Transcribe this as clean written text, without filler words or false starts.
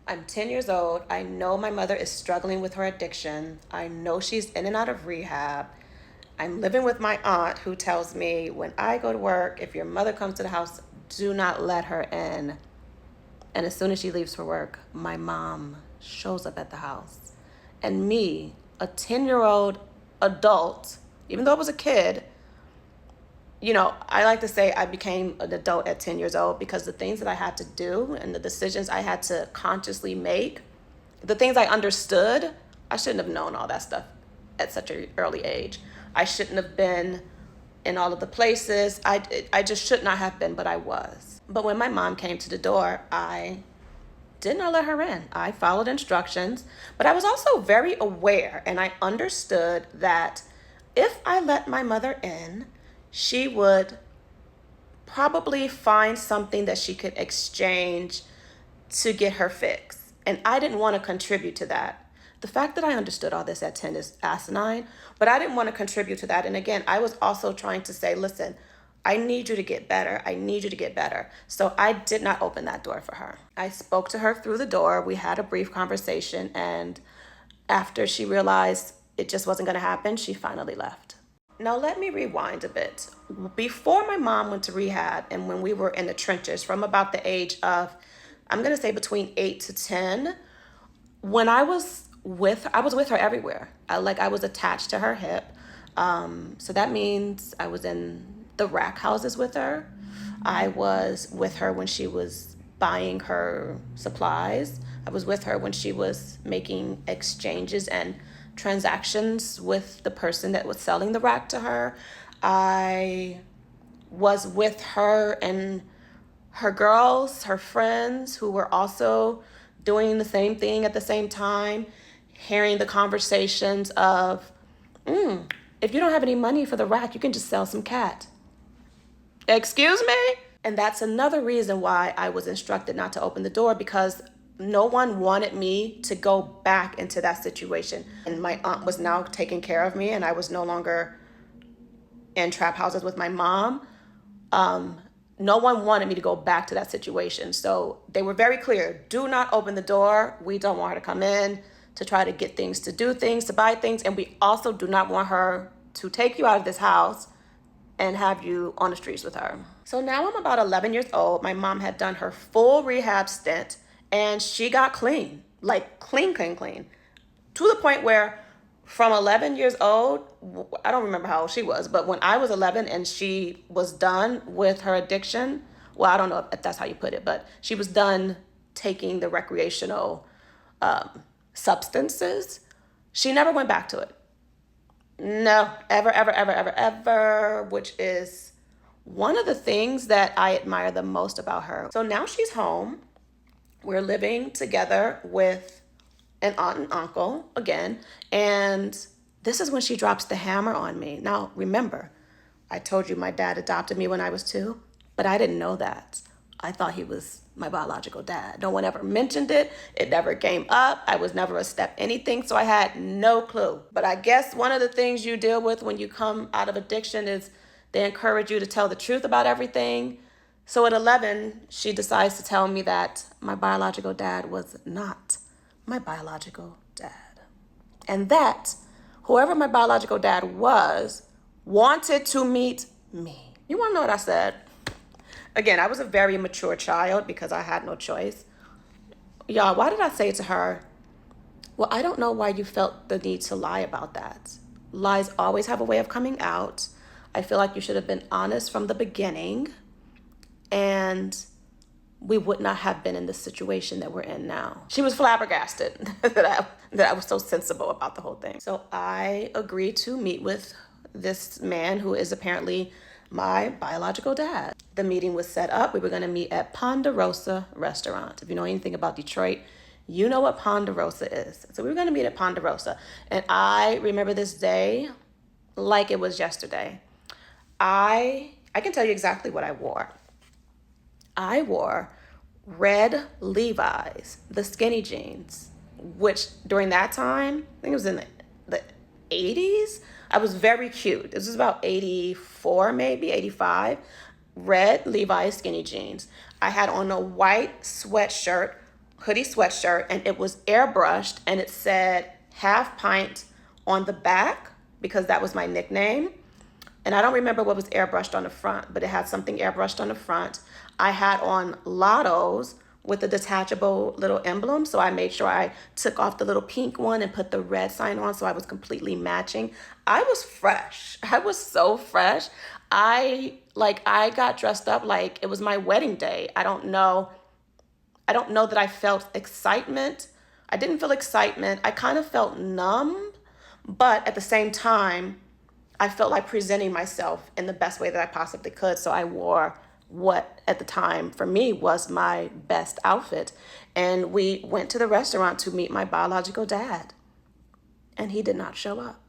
I'm 10 years old. I know my mother is struggling with her addiction. I know she's in and out of rehab. I'm living with my aunt who tells me when I go to work, if your mother comes to the house, do not let her in. And as soon as she leaves for work, my mom shows up at the house. And me, a 10-year-old adult, even though I was a kid, I like to say I became an adult at 10 years old because the things that I had to do and the decisions I had to consciously make, the things I understood, I shouldn't have known all that stuff at such an early age. I shouldn't have been in all of the places. I just should not have been, but I was. But when my mom came to the door, I did not let her in. I followed instructions, but I was also very aware and I understood that if I let my mother in, she would probably find something that she could exchange to get her fix. And I didn't want to contribute to that. The fact that I understood all this at 10 is asinine, but I didn't want to contribute to that. And again, I was also trying to say, listen, I need you to get better. I need you to get better. So I did not open that door for her. I spoke to her through the door. We had a brief conversation. And after she realized it just wasn't going to happen, she finally left. Now, let me rewind a bit. Before my mom went to rehab and when we were in the trenches from about the age of, I'm going to say between 8 to 10, when I was with her everywhere. I was attached to her hip. So that means I was in the rack houses with her. I was with her when she was buying her supplies. I was with her when she was making exchanges and transactions with the person that was selling the rack to her. I was with her and her girls, her friends who were also doing the same thing at the same time, hearing the conversations of, if you don't have any money for the rack, you can just sell some cat. Excuse me? And that's another reason why I was instructed not to open the door, because no one wanted me to go back into that situation. And my aunt was now taking care of me, and I was no longer in trap houses with my mom. No one wanted me to go back to that situation. So they were very clear, do not open the door. We don't want her to come in to try to get things, to do things, to buy things. And we also do not want her to take you out of this house and have you on the streets with her. So now I'm about 11 years old. My mom had done her full rehab stint and she got clean, like clean, clean, clean. To the point where from 11 years old, I don't remember how old she was, but when I was 11 and she was done with her addiction, well, I don't know if that's how you put it, but she was done taking the recreational substances, she never went back to it. No, ever, ever, ever, ever, ever, which is one of the things that I admire the most about her. So now she's home. We're living together with an aunt and uncle again. And this is when she drops the hammer on me. Now, remember, I told you my dad adopted me when I was 2, but I didn't know that. I thought he was my biological dad. No one ever mentioned it. It never came up. I was never a step anything, so I had no clue. But I guess one of the things you deal with when you come out of addiction is they encourage you to tell the truth about everything. So at 11, she decides to tell me that my biological dad was not my biological dad. And that whoever my biological dad was wanted to meet me. You want to know what I said? Again, I was a very mature child because I had no choice. Y'all, why did I say to her, well, I don't know why you felt the need to lie about that. Lies always have a way of coming out. I feel like you should have been honest from the beginning, and we would not have been in the situation that we're in now. She was flabbergasted that I was so sensible about the whole thing. So I agreed to meet with this man who is apparently my biological dad. The meeting was set up. We were going to meet at Ponderosa Restaurant. If you know anything about Detroit, you know what Ponderosa is. So we were going to meet at Ponderosa. And I remember this day like it was yesterday. I can tell you exactly what I wore. I wore red Levi's, the skinny jeans, which during that time, I think it was in the 80s. I was very cute. This was about 84, maybe 85. Red Levi's skinny jeans. I had on a white sweatshirt hoodie sweatshirt, and it was airbrushed, and it said half pint on the back because that was my nickname. And I don't remember what was airbrushed on the front, but it had something airbrushed on the front. I had on Lottos with the detachable little emblem, so I made sure I took off the little pink one and put the red sign on, so I was completely matching. I was fresh. I was so fresh. I got dressed up like it was my wedding day. I don't know that I felt excitement. I didn't feel excitement. I kind of felt numb, but at the same time, I felt like presenting myself in the best way that I possibly could. So I wore what at the time for me was my best outfit. And we went to the restaurant to meet my biological dad, and he did not show up.